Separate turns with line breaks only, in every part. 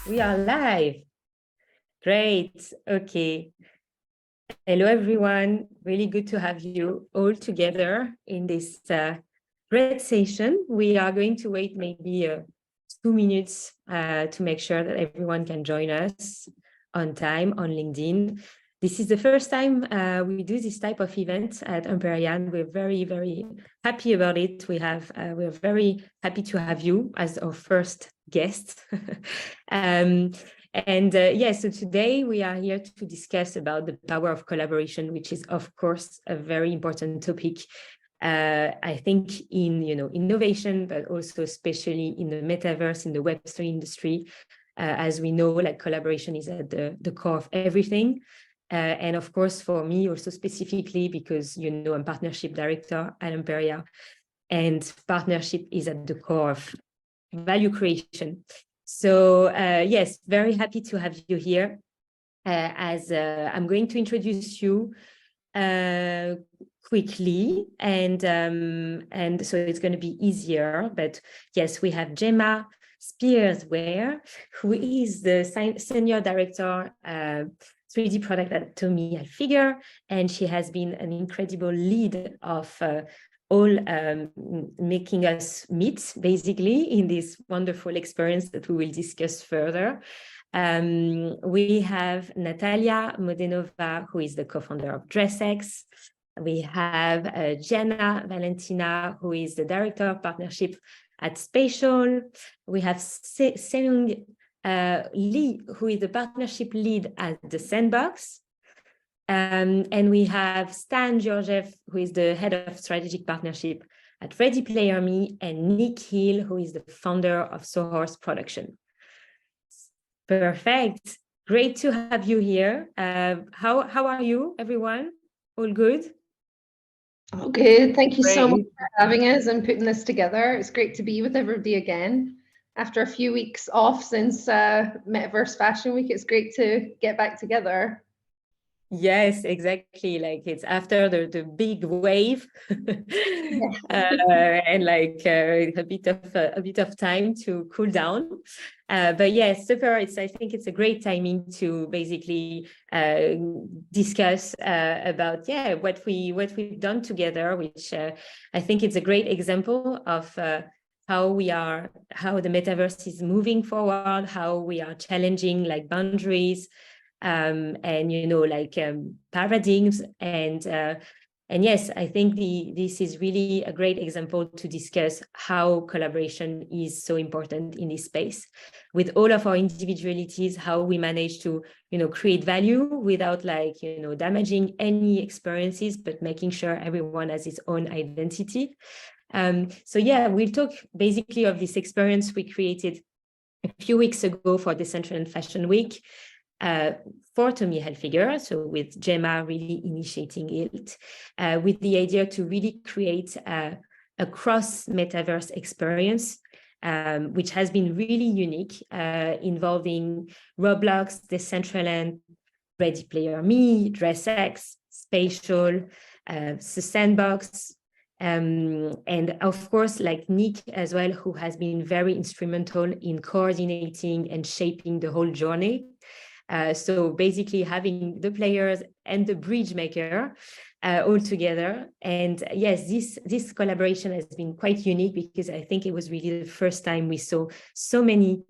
We are live. Great. Okay. Hello, everyone. Really good to have you all together in this great session. We are going to wait maybe 2 minutes to make sure that everyone can join us on time on LinkedIn. This is the first time we do this type of event at Emperia, and we're very, very happy about it. We're very happy to have you as our first guest. So today we are here to discuss about the power of collaboration, which is, of course, a very important topic. I think in innovation, but also especially in the metaverse, in the Web3 industry, as we know, like collaboration is at the core of everything. And of course, for me also specifically, because I'm partnership director at Emperia, and partnership is at the core of value creation. So yes, very happy to have you here. As I'm going to introduce you quickly, and so it's going to be easier. But yes, we have Jemma Spiers-Ware, who is the senior director 3D product at Tommy Hilfiger, and she has been an incredible lead of all making us meet basically in this wonderful experience that we will discuss further. We have Natalia Modenova, who is the co-founder of DRESSX. We have Gianna Valintina, who is the director of partnership at Spatial. We have Seung-Eun, who is the partnership lead at the Sandbox. And we have Stan Georgiev, who is the head of strategic partnership at Ready Player Me, and Nick Hill, who is the founder of Source Production. Perfect. Great to have you here. How are you, everyone? All good?
Oh, good. Thank you so much for having us and putting this together. It's great to be with everybody again. After a few weeks off since Metaverse Fashion Week, it's great to get back together.
Yes, exactly. Like it's after the big wave, and like a bit of time to cool down. But yes, super. I think it's a great timing to basically discuss about what we've done together, which I think it's a great example of how the metaverse is moving forward, how we are challenging like boundaries. And paradigms, and yes, I think this is really a great example to discuss how collaboration is so important in this space, with all of our individualities, how we manage to create value without damaging any experiences, but making sure everyone has its own identity. So yeah, we'll talk basically of this experience we created a few weeks ago for Decentraland Fashion Week. For Tommy Hilfiger, so with Jemma really initiating it, with the idea to really create a cross-metaverse experience, which has been really unique, involving Roblox, Decentraland, Ready Player Me, DRESSX, Spatial, the Sandbox, and of course, like Nick as well, who has been very instrumental in coordinating and shaping the whole journey. So basically having the players and the bridge maker all together. And yes, this collaboration has been quite unique, because I think it was really the first time we saw so many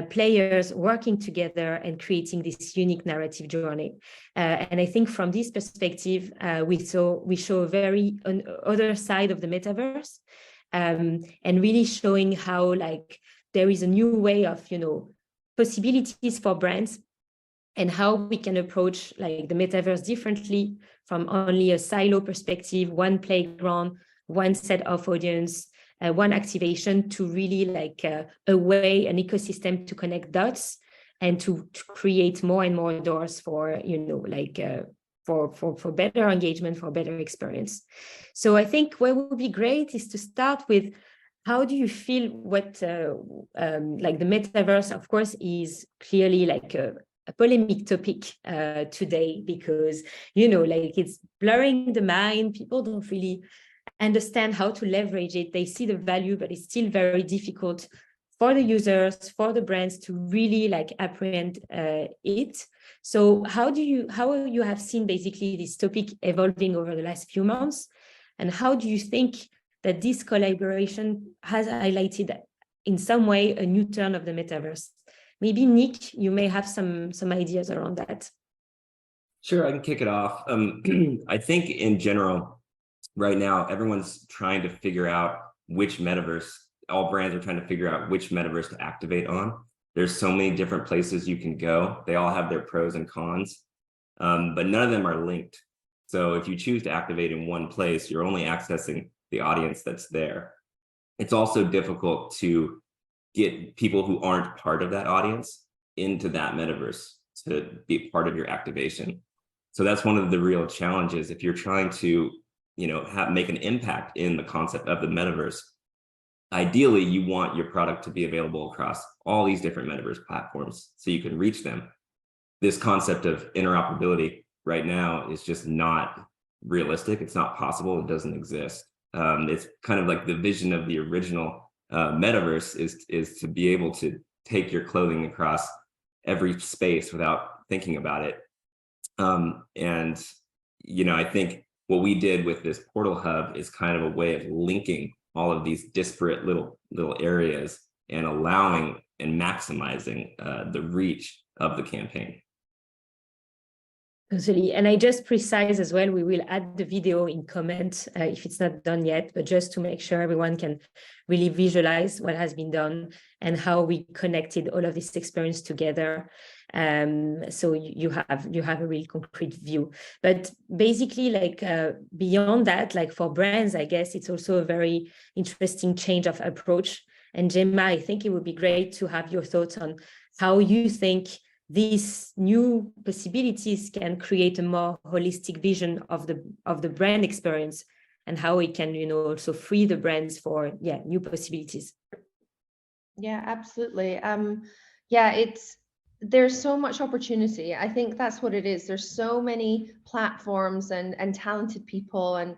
players working together and creating this unique narrative journey. And I think from this perspective, we show a very other side of the metaverse, and really showing how there is a new way of possibilities for brands, and how we can approach the metaverse differently, from only a silo perspective, one playground, one set of audience, one activation, to really a way, an ecosystem to connect dots, and to create more and more doors for for better engagement, for better experience. So I think what would be great is to start with, how do you feel what the metaverse, of course, is clearly a polemic topic today, because it's blurring the mind. People don't really understand how to leverage it. They see the value, but it's still very difficult for the users, for the brands to really like apprehend it. So how you have seen basically this topic evolving over the last few months, and how do you think that this collaboration has highlighted in some way a new turn of the metaverse? Maybe Nick, you may have some ideas around that.
Sure, I can kick it off. I think in general, right now, everyone's trying to figure out which metaverse, all brands are trying to figure out which metaverse to activate on. There's so many different places you can go. They all have their pros and cons, but none of them are linked. So if you choose to activate in one place, you're only accessing the audience that's there. It's also difficult to get people who aren't part of that audience into that metaverse to be part of your activation. So that's one of the real challenges. If you're trying to, make an impact in the concept of the metaverse, ideally you want your product to be available across all these different metaverse platforms so you can reach them. This concept of interoperability right now is just not realistic. It's not possible. It doesn't exist. It's kind of like the vision of the original metaverse is to be able to take your clothing across every space without thinking about it. I think what we did with this portal hub is kind of a way of linking all of these disparate little areas and allowing and maximizing the reach of the campaign.
Totally. And I just precise as well, we will add the video in comment if it's not done yet, but just to make sure everyone can really visualize what has been done and how we connected all of this experience together. So you have a really concrete view. But basically, beyond that, for brands, I guess it's also a very interesting change of approach. And Jemma, I think it would be great to have your thoughts on how you think these new possibilities can create a more holistic vision of the brand experience, and how it can, also free the brands for new possibilities.
Yeah, absolutely. There's so much opportunity. I think that's what it is. There's so many platforms and talented people and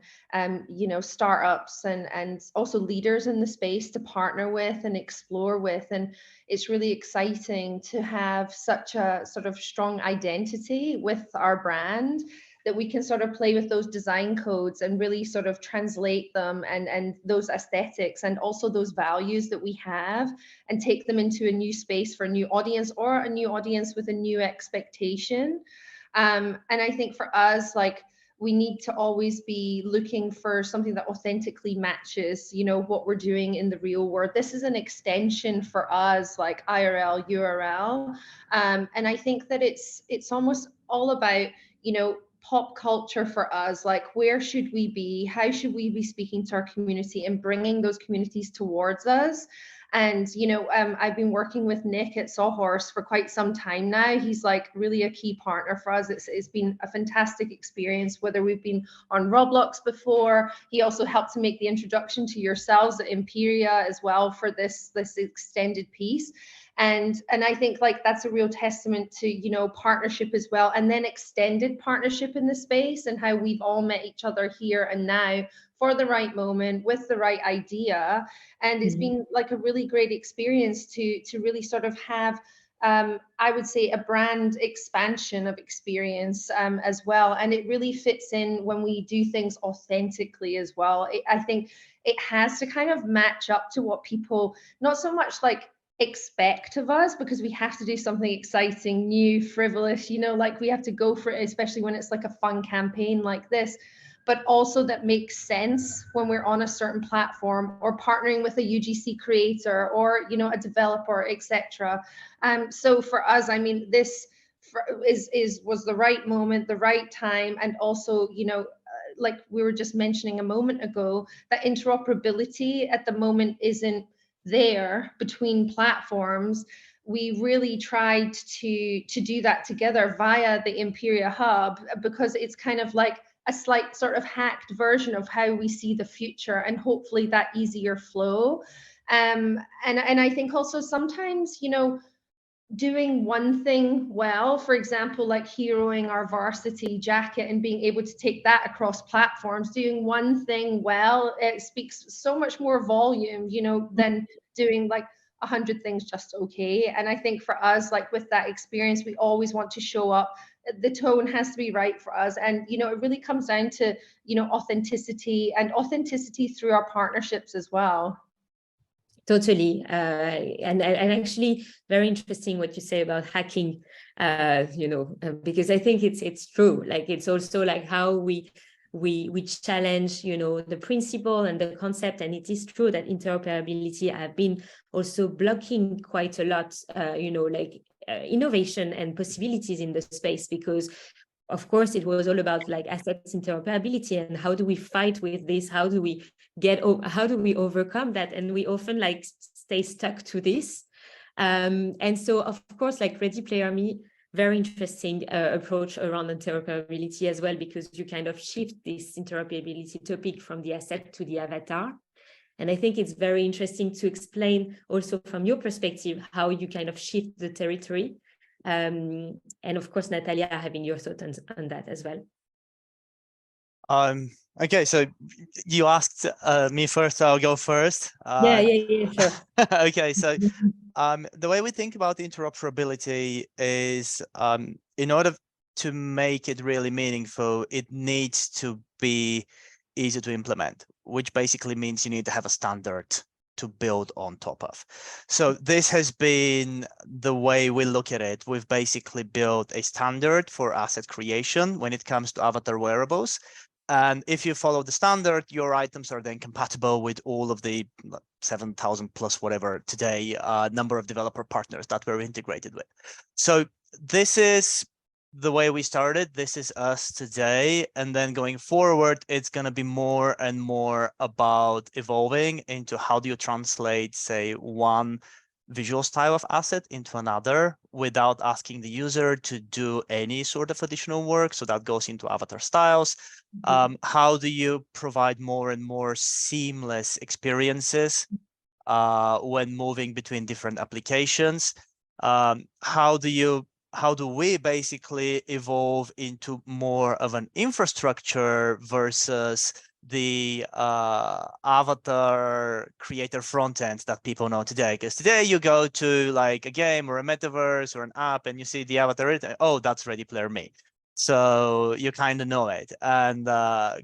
startups and also leaders in the space to partner with and explore with. And it's really exciting to have such a sort of strong identity with our brand that we can sort of play with those design codes and really sort of translate them and those aesthetics and also those values that we have and take them into a new space for a new audience or a new audience with a new expectation. And I think for us, we need to always be looking for something that authentically matches, what we're doing in the real world. This is an extension for us, like IRL, URL. And I think that it's almost all about, pop culture for us, where should we be, how should we be speaking to our community and bringing those communities towards us. And I've been working with Nick at Sawhorse for quite some time now. He's really a key partner for us. It's been a fantastic experience, whether we've been on Roblox before. He also helped to make the introduction to yourselves at Emperia as well for this extended piece. And I think that's a real testament to, partnership as well, and then extended partnership in the space and how we've all met each other here and now for the right moment with the right idea. And it's been a really great experience to really sort of have, I would say, a brand expansion of experience as well. And it really fits in when we do things authentically as well. I think it has to kind of match up to what people, not so much expect of us, because we have to do something exciting, new, frivolous, we have to go for it, especially when it's a fun campaign like this, but also that makes sense when we're on a certain platform or partnering with a UGC creator or a developer, etc. So for us, I mean, this was the right moment, the right time, and also like we were just mentioning a moment ago, that interoperability at the moment isn't there between platforms. We really tried to do that together via the Emperia Hub, because it's kind of like a slight sort of hacked version of how we see the future, and hopefully that easier flow. And I think also sometimes, doing one thing well, for example, like heroing our varsity jacket and being able to take that across platforms, doing one thing well, it speaks so much more volume, than doing 100 things just okay. And I think for us, like with that experience, we always want to show up. The tone has to be right for us. And, you know, it really comes down to, you know, authenticity through our partnerships as well.
Totally. And actually very interesting what you say about hacking, you know, because I think it's true. Like, it's also like how we challenge, you know, the principle and the concept. And it is true that interoperability have been also blocking quite a lot, you know, like innovation and possibilities in the space, because of course, it was all about like assets interoperability and how do we fight with this? How do we overcome that? And we often like stay stuck to this. And so, of course, like Ready Player Me, very interesting approach around interoperability as well, because you kind of shift this interoperability topic from the asset to the avatar. And I think it's very interesting to explain also from your perspective how you kind of shift the territory. And of course, Natalia, having your thoughts on that as well.
Okay, so you asked me first, so I'll go first.
Yeah, sure.
Okay, so the way we think about interoperability is in order to make it really meaningful, it needs to be easy to implement, which basically means you need to have a standard to build on top of. So this has been the way we look at it. We've basically built a standard for asset creation when it comes to avatar wearables. And if you follow the standard, your items are then compatible with all of the 7,000 plus whatever today number of developer partners that we're integrated with. So this is the way we started. This is us today. And then going forward, it's going to be more and more about evolving into how do you translate, say, one visual style of asset into another without asking the user to do any sort of additional work. So that goes into avatar styles. How do you provide more and more seamless experiences when moving between different applications? How do we basically evolve into more of an infrastructure versus the avatar creator front end that people know today? Because today you go to like a game or a metaverse or an app and you see the avatar, oh, that's Ready Player Me. So you kind of know it. And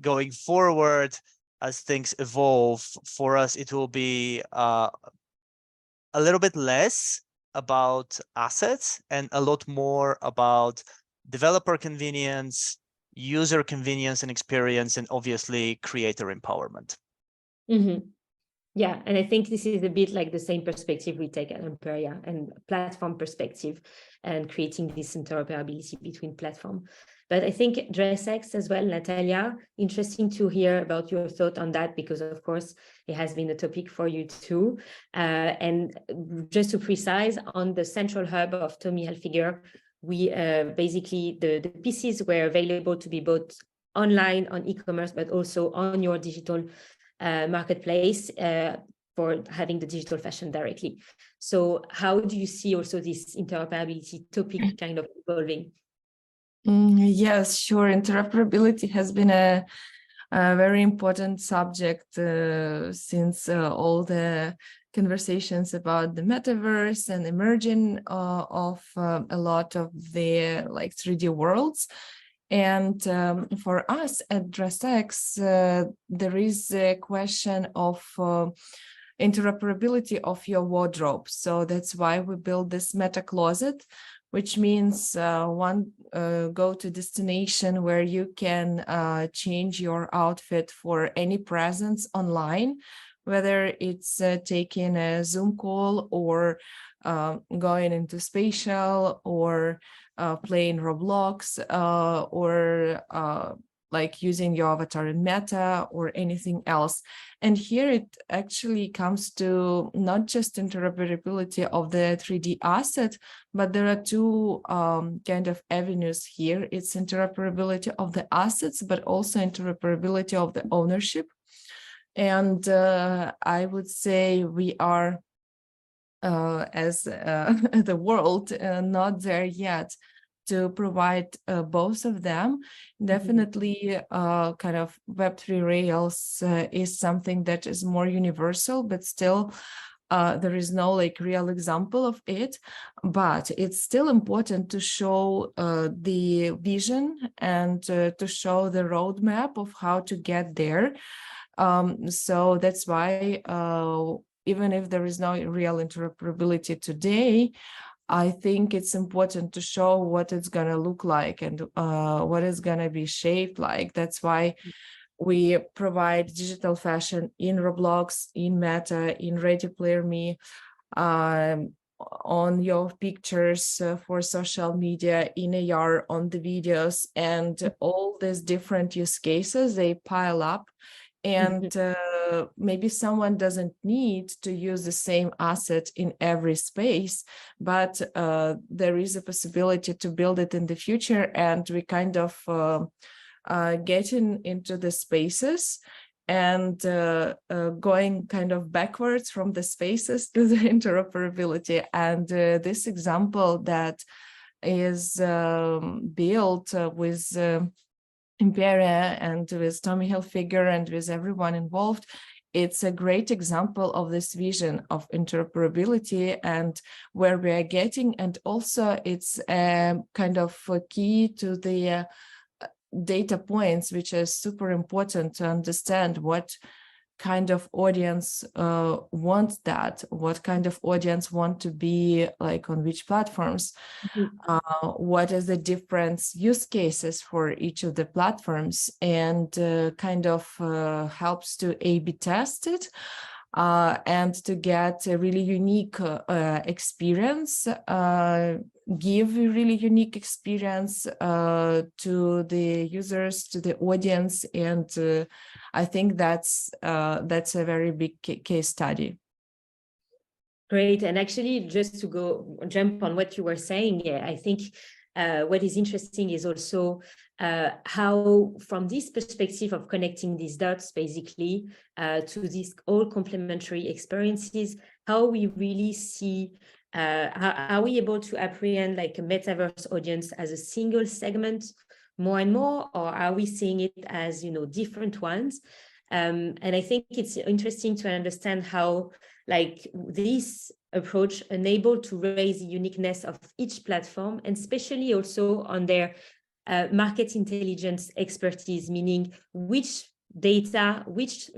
going forward, as things evolve, for us, it will be a little bit less about assets and a lot more about developer convenience, user convenience and experience, and obviously creator empowerment.
Mm-hmm. Yeah, and I think this is a bit like the same perspective we take at Emperia, and platform perspective and creating this interoperability between platform. But I think DRESSX as well, Natalia, interesting to hear about your thought on that, because of course it has been a topic for you too. And just to precise, on the central hub of Tommy Hilfiger, we basically, the pieces were available to be bought online on e-commerce, but also on your digital marketplace for having the digital fashion directly. So how do you see also this interoperability topic kind of evolving?
Yes, sure. Interoperability has been a very important subject since all the conversations about the metaverse and emerging of a lot of the like 3D worlds. And for us at DRESSX, there is a question of interoperability of your wardrobe. So that's why we built this meta closet, which means one go-to destination where you can change your outfit for any presence online, whether it's taking a Zoom call or going into Spatial or playing Roblox or like using your avatar in Meta or anything else. And here it actually comes to not just interoperability of the 3D asset, but there are two kind of avenues here. It's interoperability of the assets, but also interoperability of the ownership. And I would say we are, as the world, not there yet to provide both of them. Definitely kind of Web3 Rails is something that is more universal, but still there is no like real example of it, but it's still important to show the vision and to show the roadmap of how to get there. So that's why even if there is no real interoperability today, I think it's important to show what it's going to look like and what it's going to be shaped like. That's why we provide digital fashion in Roblox, in Meta, in Ready Player Me, on your pictures for social media, in AR, on the videos, and all these different use cases, they pile up. And maybe someone doesn't need to use the same asset in every space, but there is a possibility to build it in the future. And we kind of getting into the spaces and going kind of backwards from the spaces to the interoperability. And this example that is built with Emperia and with Tommy Hilfiger and with everyone involved, it's a great example of this vision of interoperability and where we are getting. And also it's kind of a key to the data points, which is super important to understand what kind of audience wants that, what kind of audience want to be like on which platforms, what is the different use cases for each of the platforms, and kind of helps to A/B test it and to get a really unique experience, give a really unique experience to the users, to the audience. And I think that's a very big case study.
Great. And actually, just to jump on what you were saying, yeah, I think what is interesting is also how, from this perspective of connecting these dots, basically, to these all complementary experiences, how we really see, are we able to apprehend like a metaverse audience as a single segment more and more, or are we seeing it as, different ones? And I think it's interesting to understand how like this approach enabled to raise the uniqueness of each platform, and especially also on their market intelligence expertise, meaning which data, which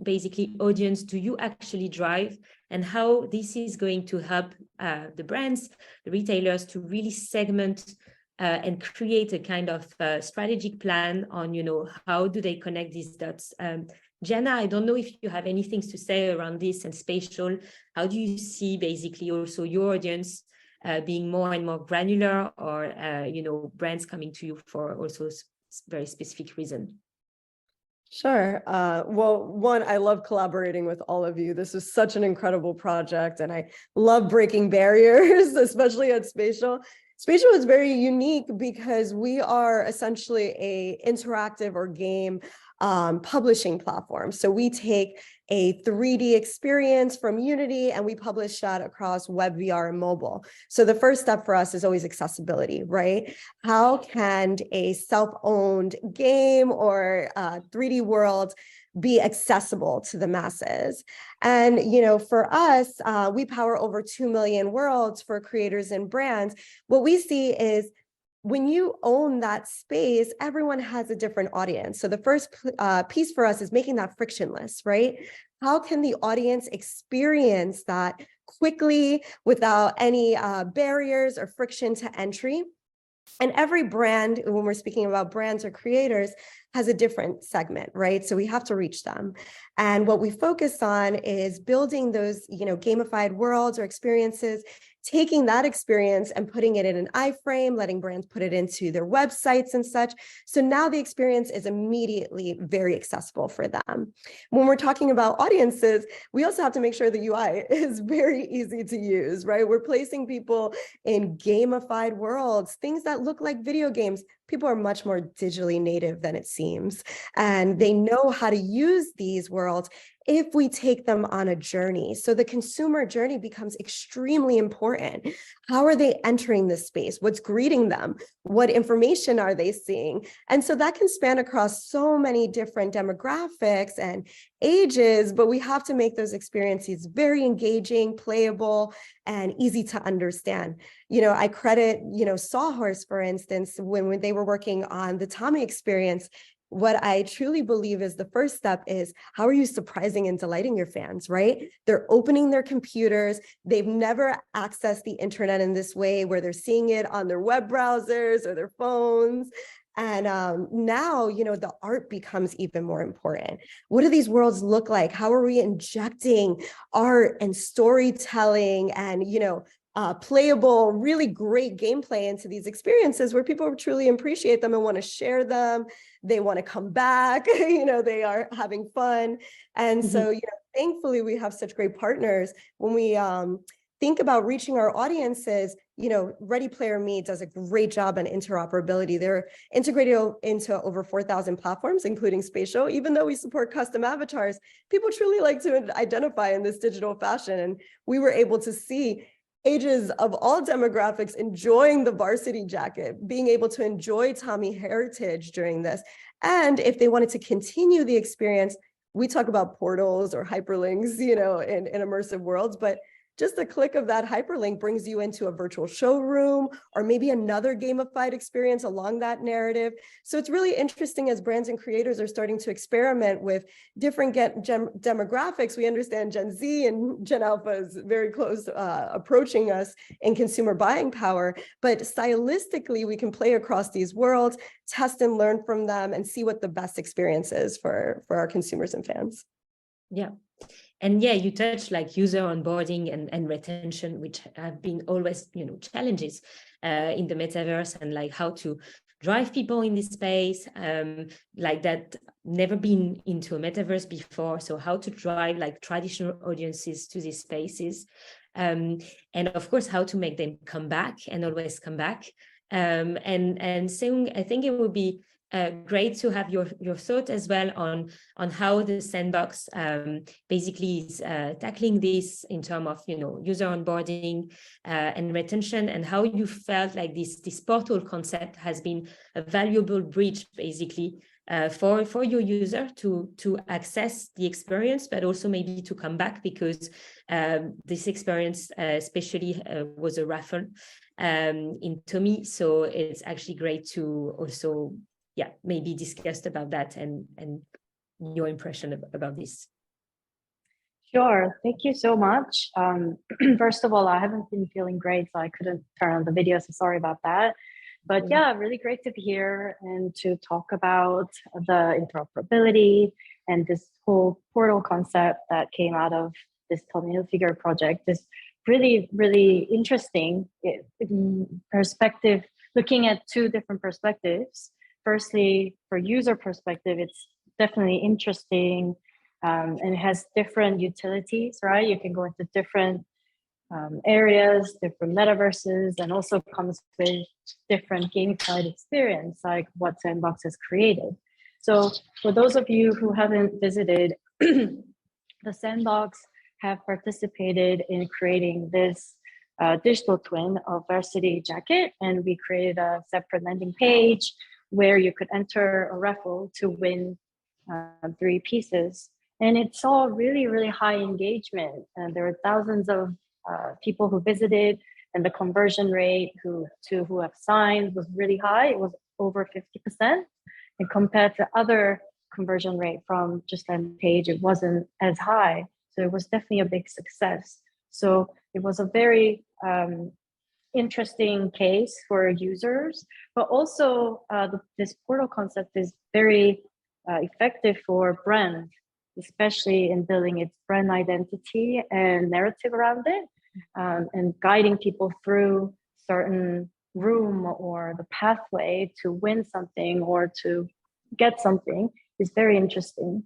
basically audience do you actually drive, and how this is going to help the brands, the retailers to really segment and create a kind of strategic plan on, how do they connect these dots. Gianna, I don't know if you have anything to say around this and spatial. How do you see basically also your audience being more and more granular, or, brands coming to you for also very specific reason?
Sure. Well, one, I love collaborating with all of you. This is such an incredible project, and I love breaking barriers, especially at Spatial. Spatial is very unique because we are essentially a interactive or game publishing platform. So we take a 3D experience from Unity and we publish that across web, VR, and mobile. So the first step for us is always accessibility, right? How can a self-owned game or 3D world be accessible to the masses? And, for us, we power over 2 million worlds for creators and brands. What we see is when you own that space, everyone has a different audience. So the first piece for us is making that frictionless, right? How can the audience experience that quickly without any barriers or friction to entry? And every brand, when we're speaking about brands or creators, has a different segment, right? So we have to reach them. And what we focus on is building those, gamified worlds or experiences, taking that experience and putting it in an iframe, letting brands put it into their websites and such. So now the experience is immediately very accessible for them. When we're talking about audiences, we also have to make sure the UI is very easy to use, right? We're placing people in gamified worlds, things that look like video games. People are much more digitally native than it seems, and they know how to use these worlds if we take them on a journey. So the consumer journey becomes extremely important. How are they entering this space? What's greeting them? What information are they seeing? And so that can span across so many different demographics and ages, but we have to make those experiences very engaging, playable, and easy to understand. I credit, Sawhorse, for instance, when they were working on the Tommy experience. What I truly believe is the first step is, how are you surprising and delighting your fans, right? They're opening their computers. They've never accessed the internet in this way, where they're seeing it on their web browsers or their phones. And now, the art becomes even more important. What do these worlds look like? How are we injecting art and storytelling and, playable, really great gameplay into these experiences where people truly appreciate them and want to share them? They want to come back, they are having fun. And so, thankfully, we have such great partners. When we think about reaching our audiences, Ready Player Me does a great job on interoperability. They're integrated into over 4,000 platforms, including Spatial. Even though we support custom avatars, people truly like to identify in this digital fashion. And we were able to see ages of all demographics enjoying the varsity jacket, being able to enjoy Tommy heritage during this. And if they wanted to continue the experience, we talk about portals or hyperlinks, in immersive worlds, but just a click of that hyperlink brings you into a virtual showroom or maybe another gamified experience along that narrative. So it's really interesting as brands and creators are starting to experiment with different demographics. We understand Gen Z and Gen Alpha is very close, approaching us in consumer buying power, but stylistically, we can play across these worlds, test and learn from them, and see what the best experience is for our consumers and fans.
Yeah. And yeah, you touched like user onboarding and retention, which have been always, challenges in the metaverse, and like how to drive people in this space, like that never been into a metaverse before. So how to drive like traditional audiences to these spaces, and of course, how to make them come back and always come back. And Seung, I think it would be great to have your thought as well on how the Sandbox basically is tackling this in terms of user onboarding and retention, and how you felt like this portal concept has been a valuable bridge basically for your user to access the experience, but also maybe to come back, because this experience especially was a raffle in Tommy. So it's actually great to also maybe discuss about that and your impression about this.
Sure, thank you so much. First of all, I haven't been feeling great, so I couldn't turn on the video, so sorry about that. But yeah, really great to be here and to talk about the interoperability and this whole portal concept that came out of this Tommy Hilfiger project. Is really, really interesting perspective, looking at two different perspectives. Firstly, for user perspective, it's definitely interesting, and it has different utilities, right? You can go into different areas, different metaverses, and also comes with different gamified experience, like what Sandbox has created. So for those of you who haven't visited, the Sandbox have participated in creating this digital twin of varsity jacket, and we created a separate landing page where you could enter a raffle to win 3 pieces. And it saw really, really high engagement. And there were thousands of people who visited, and the conversion rate who have signed was really high. It was over 50%. And compared to other conversion rate from just landing page, it wasn't as high. So it was definitely a big success. So it was a very interesting case for users, but also this portal concept is very effective for brands, especially in building its brand identity and narrative around it, and guiding people through certain room or the pathway to win something or to get something is very interesting.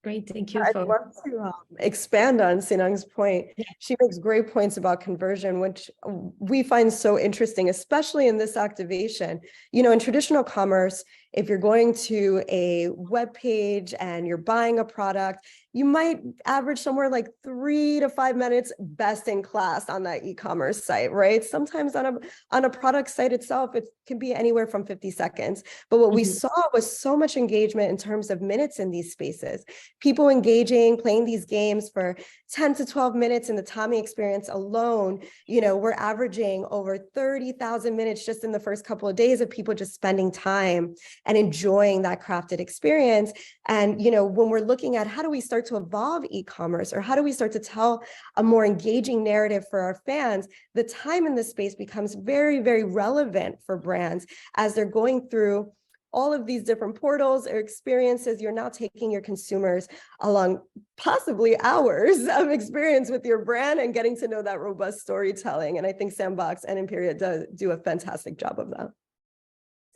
Great, thank you.
I'd love to expand on Seung-Eun's point. She makes great points about conversion, which we find so interesting, especially in this activation. In traditional commerce, if you're going to a web page and you're buying a product, you might average somewhere like 3 to 5 minutes best in class on that e-commerce site, right? Sometimes on a product site itself, it can be anywhere from 50 seconds. But what we saw was so much engagement in terms of minutes in these spaces. People engaging, playing these games for 10 to 12 minutes in the Tommy experience alone. You know, we're averaging over 30,000 minutes just in the first couple of days of people just spending time and enjoying that crafted experience. And, you know, when we're looking at how do we start to evolve e-commerce, or how do we start to tell a more engaging narrative for our fans, the time in this space becomes very, very relevant for brands as they're going through all of these different portals or experiences. You're now taking your consumers along possibly hours of experience with your brand and getting to know that robust storytelling. And I think Sandbox and Emperia do a fantastic job of that.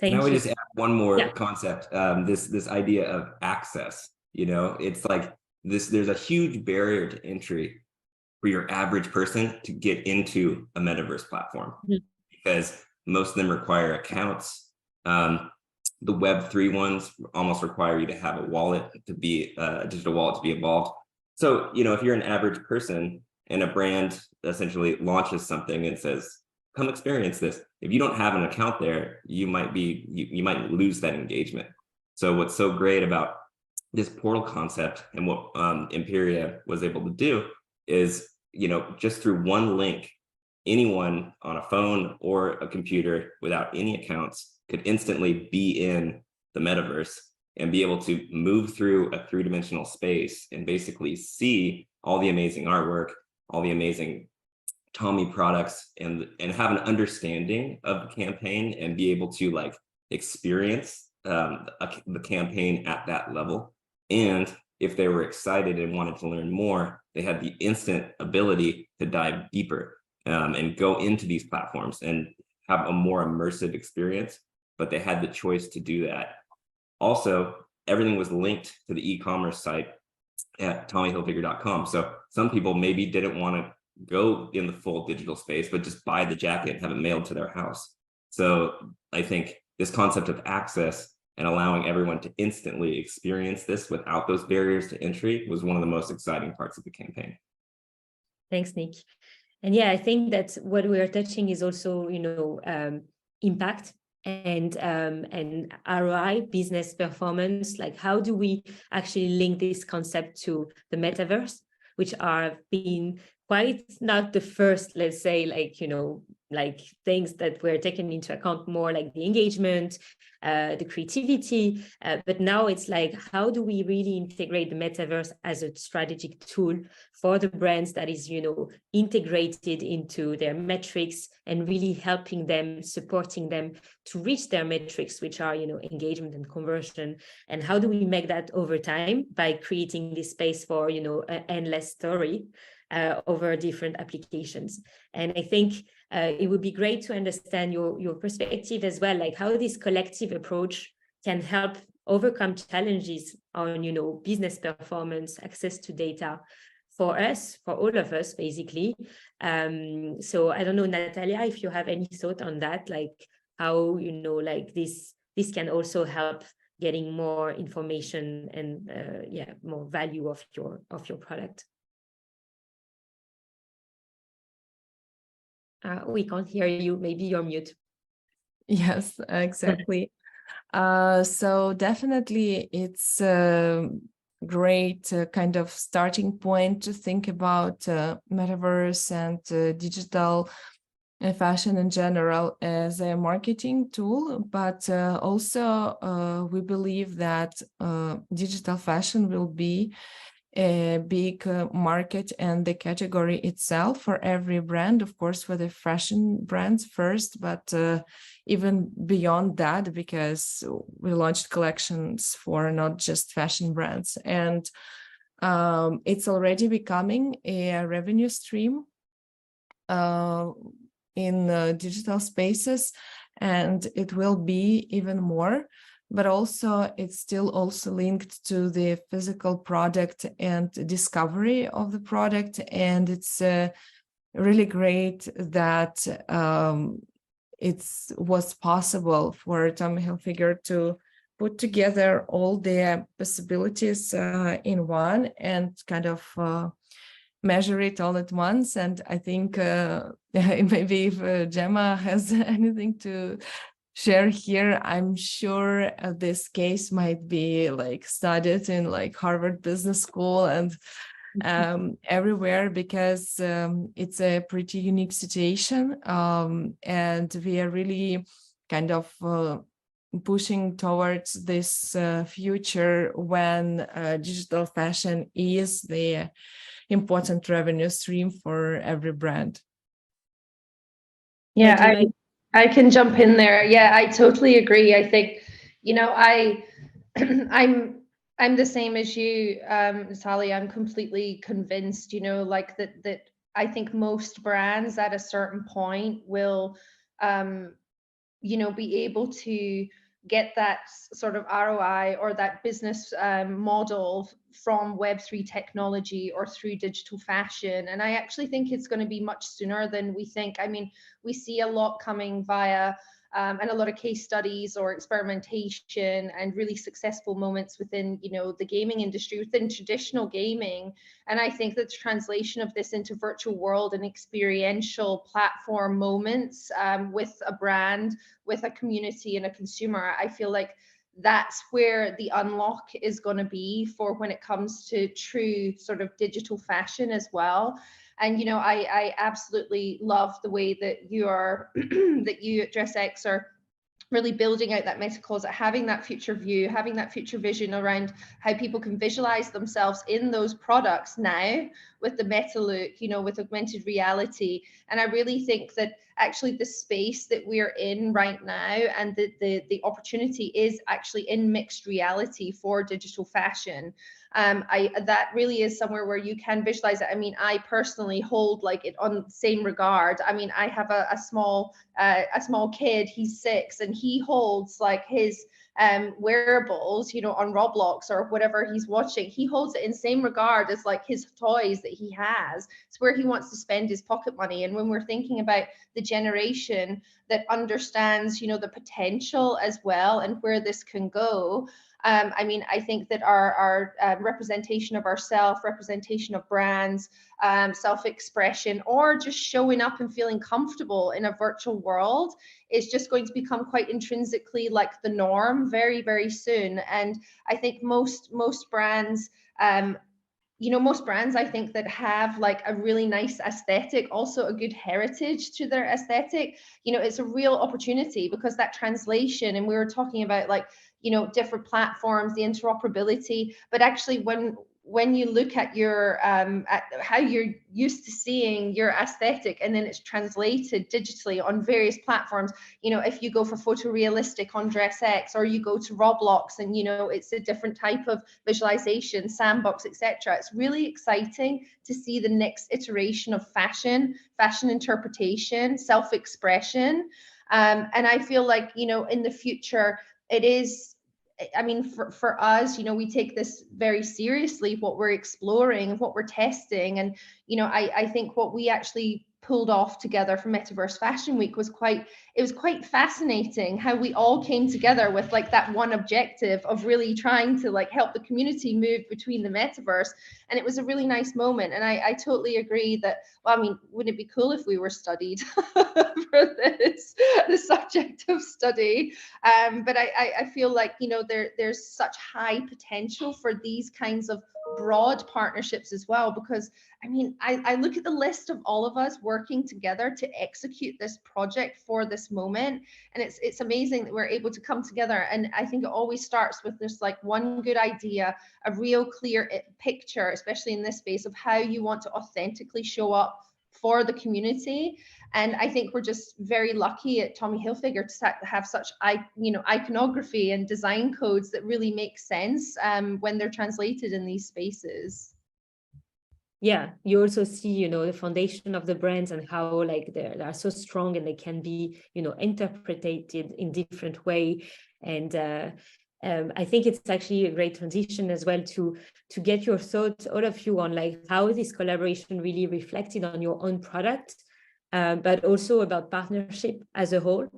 Thank you. I would just add one more concept, this idea of access. You know, it's like there's a huge barrier to entry for your average person to get into a metaverse platform, because most of them require accounts. The Web3 ones almost require you to have a wallet to be a digital wallet to be involved. So, you know, if you're an average person and a brand essentially launches something and says, come experience this, if you don't have an account there, you might lose that engagement. So what's so great about this portal concept and what Emperia was able to do is, you know, just through one link, anyone on a phone or a computer without any accounts could instantly be in the metaverse and be able to move through a three-dimensional space and basically see all the amazing artwork, all the amazing Tommy products, and have an understanding of the campaign and be able to like experience the campaign at that level. And if they were excited and wanted to learn more, they had the instant ability to dive deeper and go into these platforms and have a more immersive experience, but they had the choice to do that. Also, everything was linked to the e-commerce site at tommyhilfiger.com. So some people maybe didn't want to go in the full digital space, but just buy the jacket and have it mailed to their house. So I think this concept of access and allowing everyone to instantly experience this without those barriers to entry was one of the most exciting parts of the campaign.
Thanks, Nick. And yeah, I think that what we are touching is also, you know, impact and ROI, business performance. Like, how do we actually link this concept to the metaverse, which are being quite not the first, let's say, like, you know, like things that were taken into account more, like the engagement, the creativity, but now it's like, how do we really integrate the metaverse as a strategic tool for the brands that is, you know, integrated into their metrics and really helping them, supporting them to reach their metrics, which are, you know, engagement and conversion. And how do we make that over time by creating this space for, you know, an endless story over different applications. And I think it would be great to understand your perspective as well, like how this collective approach can help overcome challenges on, you know, business performance, access to data for us, for all of us, basically. So I don't know, Natalia, if you have any thought on that, like how, you know, like this can also help getting more information and more value of your product. We can't hear you. Maybe you're mute.
Yes, exactly. So definitely it's a great kind of starting point to think about metaverse and digital fashion in general as a marketing tool, but also we believe that digital fashion will be a big market and the category itself for every brand, of course, for the fashion brands first, but even beyond that, because we launched collections for not just fashion brands. And it's already becoming a revenue stream in digital spaces, and it will be even more. But also it's still also linked to the physical product and discovery of the product. And it's really great that it was possible for Tommy Hilfiger to put together all the possibilities in one and kind of measure it all at once. And I think maybe if Jemma has anything to share here, I'm sure this case might be like studied in like Harvard Business School and everywhere, because it's a pretty unique situation, and we are really kind of pushing towards this future when digital fashion is the important revenue stream for every brand.
Yeah, I can jump in there. Yeah, I totally agree. I think, you know, I'm the same as you, Natalia. I'm completely convinced, you know, like that I think most brands at a certain point will, you know, be able to get that sort of ROI or that business model from Web3 technology or through digital fashion. And I actually think it's going to be much sooner than we think. I mean, we see a lot coming via and a lot of case studies or experimentation and really successful moments within, you know, the gaming industry, within traditional gaming. And I think that the translation of this into virtual world and experiential platform moments with a brand, with a community and a consumer, I feel like that's where the unlock is going to be for when it comes to true sort of digital fashion as well. And, you know, I absolutely love the way that you are, that you at DRESSX are really building out that meta closet, having that future view, having that future vision around how people can visualize themselves in those products now with the meta look, you know, with augmented reality. And I really think that actually the space that we're in right now and the opportunity is actually in mixed reality for digital fashion. That really is somewhere where you can visualize it. I mean, I personally hold like it on the same regard. I mean, I have a small kid, he's 6, and he holds like his wearables, you know, on Roblox or whatever he's watching. He holds it in same regard as like his toys that he has. It's where he wants to spend his pocket money. And when we're thinking about the generation that understands, you know, the potential as well and where this can go, I mean, I think that our representation of ourselves, representation of brands, self-expression, or just showing up and feeling comfortable in a virtual world is just going to become quite intrinsically like the norm very, very soon. And I think most brands, you know, most brands I think that have like a really nice aesthetic, also a good heritage to their aesthetic, you know, it's a real opportunity because that translation, and we were talking about like, you know, different platforms, the interoperability, but actually when you look at your at how you're used to seeing your aesthetic and then it's translated digitally on various platforms, you know, if you go for photorealistic on DRESSX or you go to Roblox and, you know, it's a different type of visualization, Sandbox, etc. It's really exciting to see the next iteration of fashion interpretation, self-expression. And I feel like, you know, in the future, it is, I mean, for us, you know, we take this very seriously, what we're exploring, what we're testing. And, you know, I think what we actually pulled off together for Metaverse Fashion Week was quite fascinating how we all came together with like that one objective of really trying to like help the community move between the metaverse. And it was a really nice moment. And I totally agree that, well, I mean, wouldn't it be cool if we were studied for this, the subject of study? But I feel like, you know, there's such high potential for these kinds of broad partnerships as well, because I mean, I look at the list of all of us working together to execute this project for this moment, and it's amazing that we're able to come together. And I think it always starts with this like one good idea, a real clear picture, especially in this space, of how you want to authentically show up for the community. And I think we're just very lucky at Tommy Hilfiger to have such, you know, iconography and design codes that really make sense when they're translated in these spaces.
Yeah, you also see, you know, the foundation of the brands and how like they are so strong and they can be, you know, interpreted in different way. And I think it's actually a great transition as well to get your thoughts, all of you, on like how this collaboration really reflected on your own product, but also about partnership as a whole.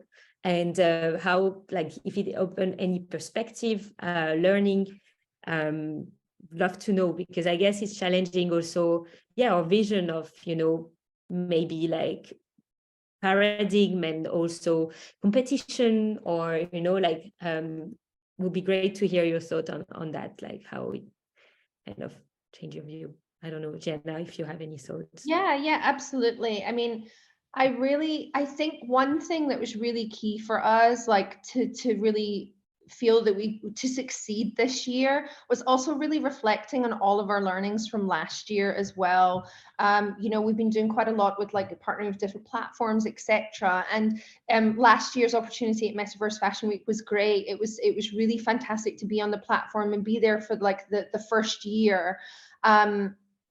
and how, like, if it open any perspective, learning, love to know, because I guess it's challenging also, our vision of, maybe like paradigm and also competition, or, would be great to hear your thought on that, like how it kind of change your view. I don't know, Gianna, if you have any thoughts.
Yeah, absolutely. I mean, I think one thing that was really key for us, like to really feel that to succeed this year, was also really reflecting on all of our learnings from last year as well. We've been doing quite a lot with like partnering with different platforms, etc. And last year's opportunity at Metaverse Fashion Week was great. It was really fantastic to be on the platform and be there for like the first year.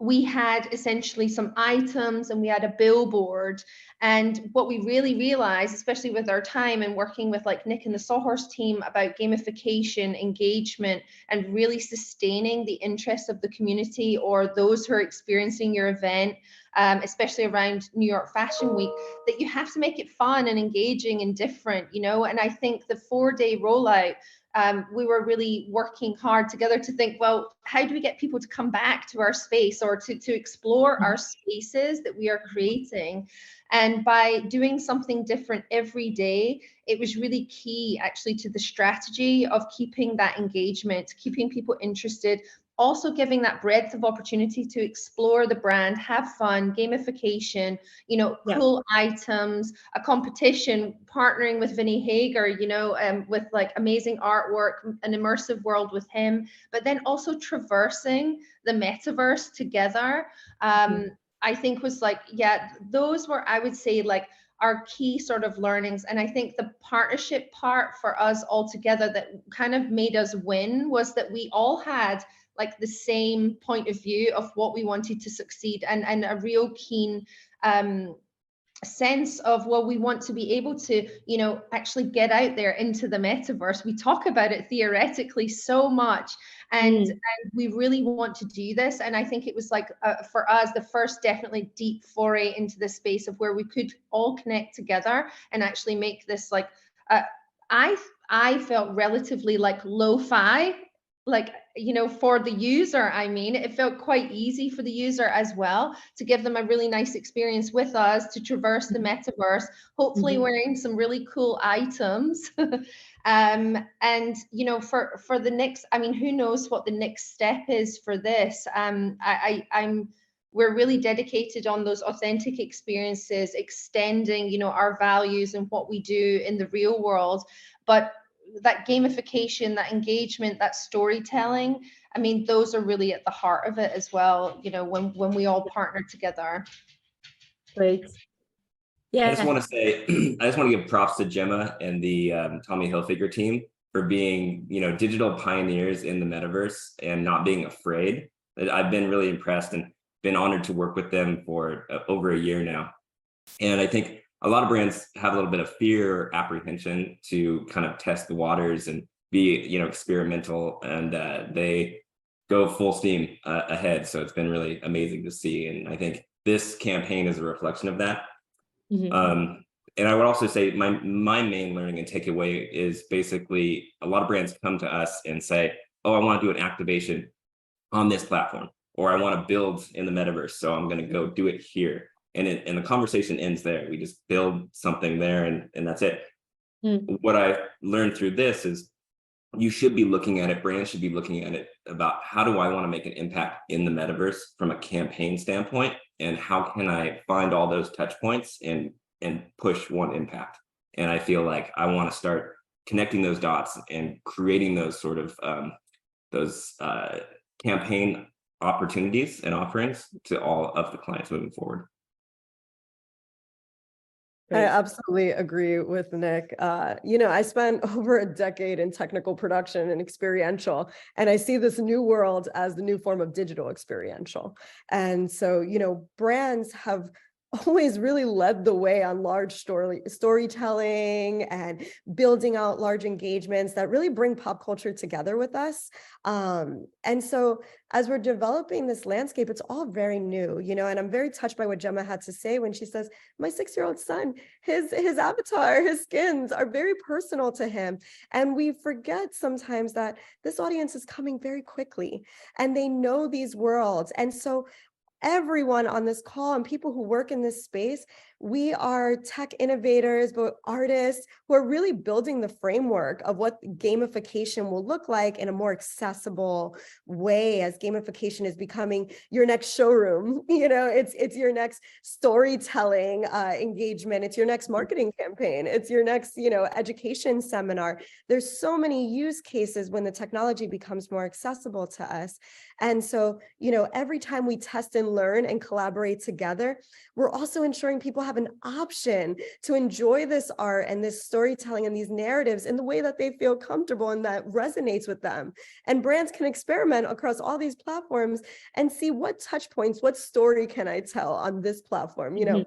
We had essentially some items and we had a billboard. And what we really realized, especially with our time and working with like Nick and the Sawhorse team about gamification, engagement, and really sustaining the interest of the community or those who are experiencing your event, especially around New York Fashion Week, that you have to make it fun and engaging and different, and I think the 4-day rollout, we were really working hard together to think, well, how do we get people to come back to our space or to explore our spaces that we are creating? And by doing something different every day, it was really key actually to the strategy of keeping that engagement, keeping people interested, also giving that breadth of opportunity to explore the brand, have fun, gamification, cool items, a competition, partnering with Vinny Hager, with like amazing artwork, an immersive world with him, but then also traversing the metaverse together. I think was like, those were, I would say, like our key sort of learnings. And I think the partnership part for us all together that kind of made us win was that we all had like the same point of view of what we wanted to succeed, and a real keen sense of, well, we want to be able to, actually get out there into the metaverse. We talk about it theoretically so much, and we really want to do this. And I think it was like, for us, the first definitely deep foray into the space of where we could all connect together and actually make this like, I felt relatively like lo-fi, like, for the user. I mean, it felt quite easy for the user as well to give them a really nice experience with us, to traverse the metaverse, hopefully wearing some really cool items. And for the next, I mean, who knows what the next step is for this. We're really dedicated on those authentic experiences, extending, our values and what we do in the real world. But that gamification, that engagement, that storytelling, I mean, those are really at the heart of it as well, when we all partner together.
Great. Yeah.
I just want to give props to Jemma and the Tommy Hilfiger team for being, digital pioneers in the metaverse and not being afraid. I've been really impressed and been honored to work with them for over a year now. And I think a lot of brands have a little bit of fear or apprehension to kind of test the waters and be, experimental, and they go full steam ahead. So it's been really amazing to see. And I think this campaign is a reflection of that. And I would also say my main learning and takeaway is basically a lot of brands come to us and say, oh, I want to do an activation on this platform, or I want to build in the metaverse, so I'm going to go do it here. And the conversation ends there. We just build something there, and that's it. What I learned through this is you should be looking at it, brands should be looking at it about, how do I want to make an impact in the metaverse from a campaign standpoint? And how can I find all those touch points and push one impact? And I feel like I want to start connecting those dots and creating those sort of campaign opportunities and offerings to all of the clients moving forward.
I absolutely agree with Nick. I spent over a decade in technical production and experiential, and I see this new world as the new form of digital experiential. And so, brands have always really led the way on large storytelling and building out large engagements that really bring pop culture together with us. And so as we're developing this landscape, it's all very new, you know, and I'm very touched by what Jemma had to say when she says, my 6-year-old son, his avatar, his skins are very personal to him. And we forget sometimes that this audience is coming very quickly and they know these worlds. And so everyone on this call and people who work in this space, we are tech innovators, but artists who are really building the framework of what gamification will look like in a more accessible way, as gamification is becoming your next showroom. You know, it's your next storytelling engagement. It's your next marketing campaign. It's your next, you know, education seminar. There's so many use cases when the technology becomes more accessible to us. And so, you know, every time we test and learn and collaborate together, we're also ensuring people have an option to enjoy this art and this storytelling and these narratives in the way that they feel comfortable and that resonates with them. And brands can experiment across all these platforms and see what touch points, what story can I tell on this platform, you know.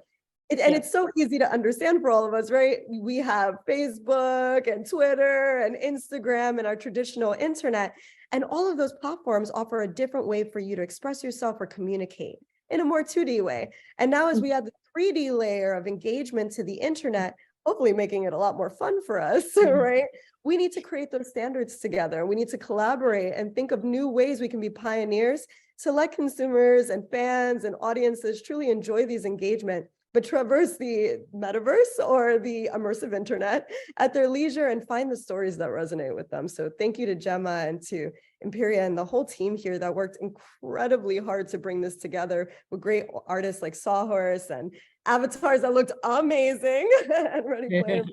It's so easy to understand for all of us, right? We have Facebook and Twitter and Instagram and our traditional internet, and all of those platforms offer a different way for you to express yourself or communicate in a more 2D way. And now as we add the 3D layer of engagement to the internet, hopefully making it a lot more fun for us, right? We need to create those standards together. We need to collaborate and think of new ways we can be pioneers to let consumers and fans and audiences truly enjoy these engagements, but traverse the metaverse or the immersive internet at their leisure and find the stories that resonate with them. So thank you to Jemma and to Emperia and the whole team here that worked incredibly hard to bring this together with great artists like Sawhorse and avatars that looked amazing and Ready Player.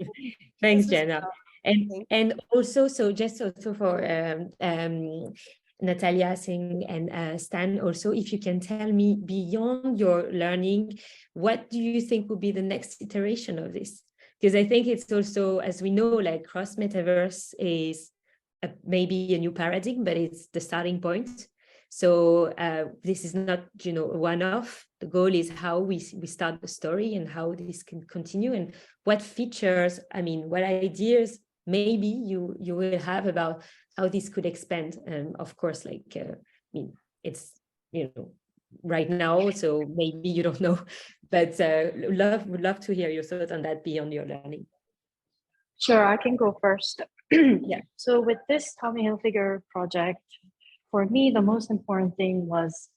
Thanks, Gianna. And also, so just also for Natalia, Singh, and Stan, also, if you can tell me, beyond your learning, what do you think would be the next iteration of this? Because I think it's also, as we know, like cross-metaverse is maybe a new paradigm, but it's the starting point. So this is not, you know, one-off. The goal is how we start the story and how this can continue, and what features, I mean, what ideas maybe you will have about how this could expand. And of course, like, I mean, it's, you know, right now, so maybe you don't know, but would love to hear your thoughts on that beyond your learning.
Sure, I can go first.
Yeah.
So with this Tommy Hilfiger project, for me, the most important thing was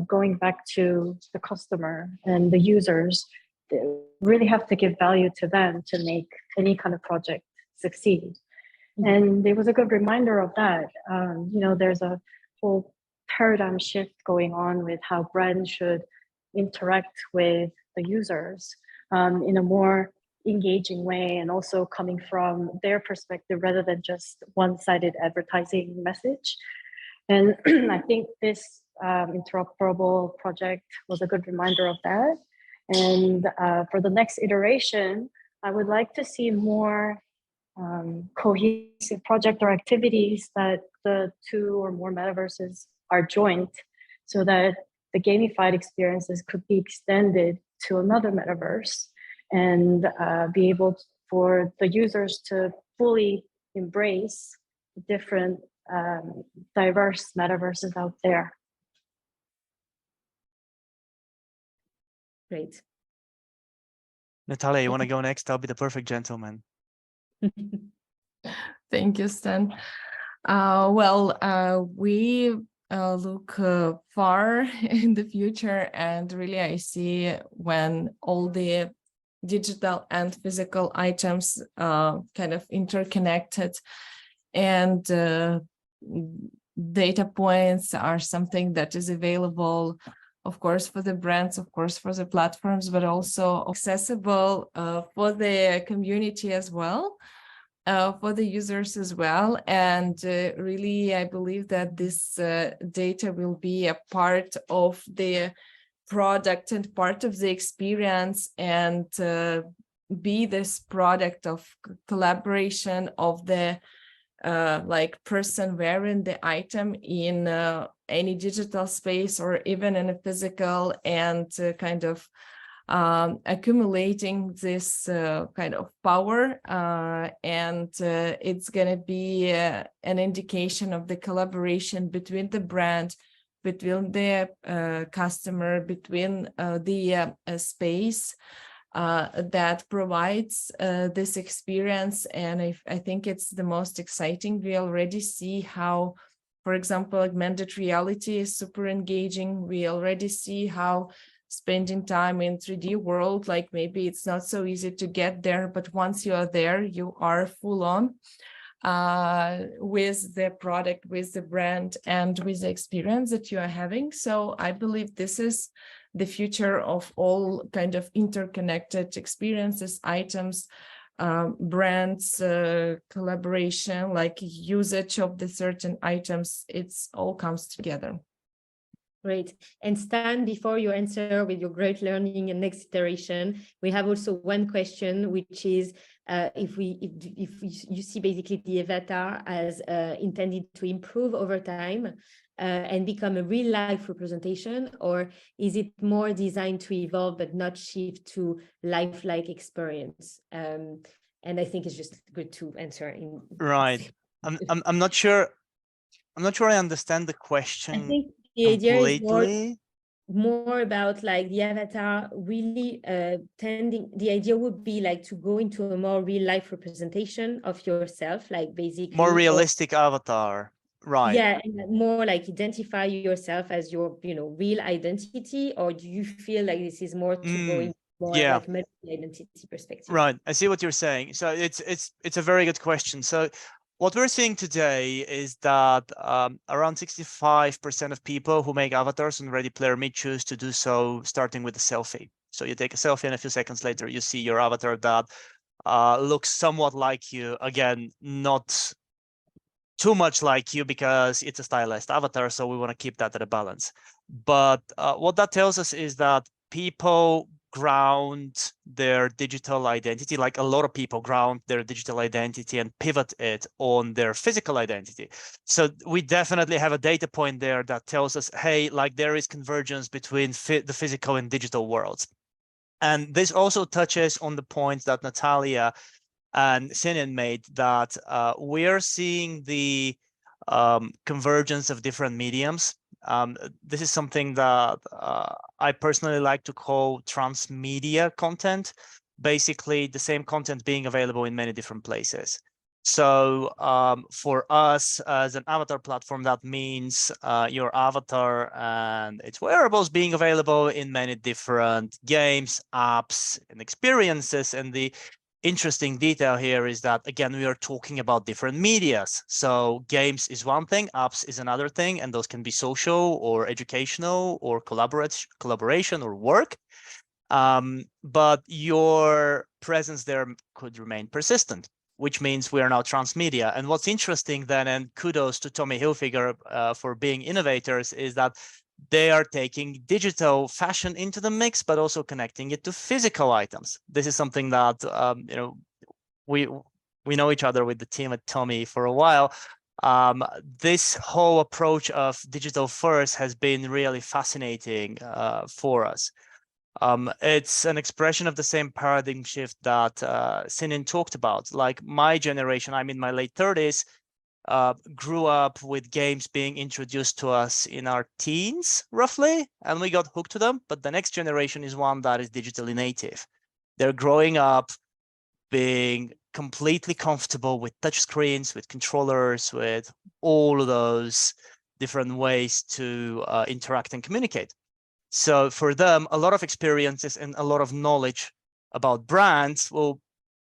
going back to the customer and the users. They really have to give value to them to make any kind of project succeed. And it was a good reminder of that. You know, there's a whole paradigm shift going on with how brands should interact with the users in a more engaging way, and also coming from their perspective rather than just one-sided advertising message. And I think this interoperable project was a good reminder of that. And for the next iteration, I would like to see more cohesive project or activities that the two or more metaverses are joint, so that the gamified experiences could be extended to another metaverse, and be able for the users to fully embrace the different diverse metaverses out there.
Great.
Natalia, you want to go next? I'll be the perfect gentleman.
Thank you, Stan. We look far in the future, and really I see when all the digital and physical items kind of interconnected, and data points are something that is available, of course, for the brands, of course, for the platforms, but also accessible for the community as well, for the users as well. And really, I believe that this data will be a part of the product and part of the experience, and be this product of collaboration of the like person wearing the item in any digital space or even in a physical, and kind of accumulating this kind of power, and it's going to be an indication of the collaboration between the brand, between the customer, between the space that provides this experience. And I think it's the most exciting. We already see how, for example, augmented reality is super engaging. We already see how spending time in 3D world, like maybe it's not so easy to get there, but once you are there, you are full on with the product, with the brand, and with the experience that you are having. So I believe this is the future of all kind of interconnected experiences, items, brands, collaboration, like usage of the certain items. It's all comes together.
Great. And Stan, before you answer with your great learning and next iteration, we have also one question, which is if you see basically the avatar as intended to improve over time and become a real life representation, or is it more designed to evolve but not shift to lifelike experience? And I think it's just good to answer in.
Right. I'm not sure. I'm not sure I understand the question.
I think the idea is more about like the avatar really the idea would be like to go into a more real life representation of yourself, like basically
more realistic avatar, right?
Yeah, and more like identify yourself as your real identity, or do you feel like this is more to going more like multi-identity perspective?
Right, I see what you're saying. So it's a very good question. So what we're seeing today is that around 65% of people who make avatars on Ready Player Me choose to do so starting with a selfie. So you take a selfie and a few seconds later, you see your avatar that looks somewhat like you. Again, not too much like you because it's a stylized avatar. So we want to keep that at a balance. But what that tells us is that people ground their digital identity, like a lot of people ground their digital identity and pivot it on their physical identity. So we definitely have a data point there that tells us, hey, like there is convergence between the physical and digital worlds. And this also touches on the point that Natalia and Seung-Eun made, that we're seeing the convergence of different mediums. This is something that I personally like to call transmedia content, basically the same content being available in many different places. So for us as an avatar platform, that means your avatar and its wearables being available in many different games, apps, and experiences. And the interesting detail here is that, again, we are talking about different medias. So games is one thing, apps is another thing, and those can be social or educational or collaboration or work. But your presence there could remain persistent, which means we are now transmedia. And what's interesting then, and kudos to Tommy Hilfiger for being innovators, is that they are taking digital fashion into the mix, but also connecting it to physical items. This is something that we know each other with the team at Tommy for a while. This whole approach of digital first has been really fascinating for us. It's an expression of the same paradigm shift that Seung-Eun talked about. Like my generation, I'm in my late 30s, grew up with games being introduced to us in our teens, roughly, and we got hooked to them. But the next generation is one that is digitally native. They're growing up being completely comfortable with touchscreens, with controllers, with all of those different ways to interact and communicate. So for them, a lot of experiences and a lot of knowledge about brands will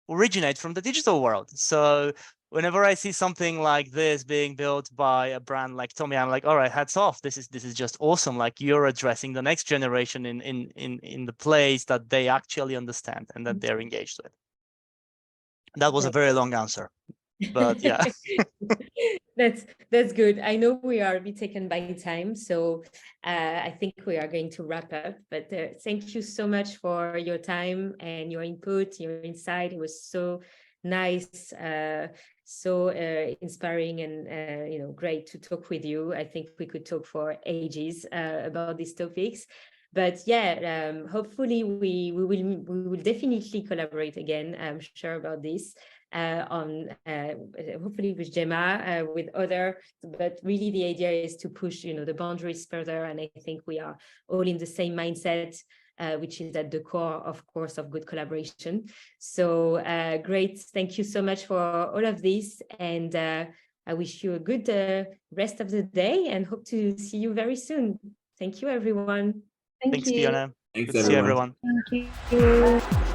originate from the digital world. So whenever I see something like this being built by a brand like Tommy, I'm like, all right, hats off. This is just awesome. Like you're addressing the next generation in the place that they actually understand and that they're engaged with. That was a very long answer, but yeah.
That's good. I know we are a bit taken by time, so I think we are going to wrap up. But thank you so much for your time and your input, your insight. It was so nice, so inspiring, and great to talk with you. I think we could talk for ages about these topics. But yeah, hopefully we will definitely collaborate again. I'm sure about this. On hopefully with Jemma, with other, but really the idea is to push, the boundaries further. And I think we are all in the same mindset, which is at the core, of course, of good collaboration. So great. Thank you so much for all of this. And I wish you a good rest of the day and hope to see you very soon. Thank you, everyone.
Thank
Thanks,
you.
Fiona.
Thanks,
Good to see
everyone.
everyone.
Thank you.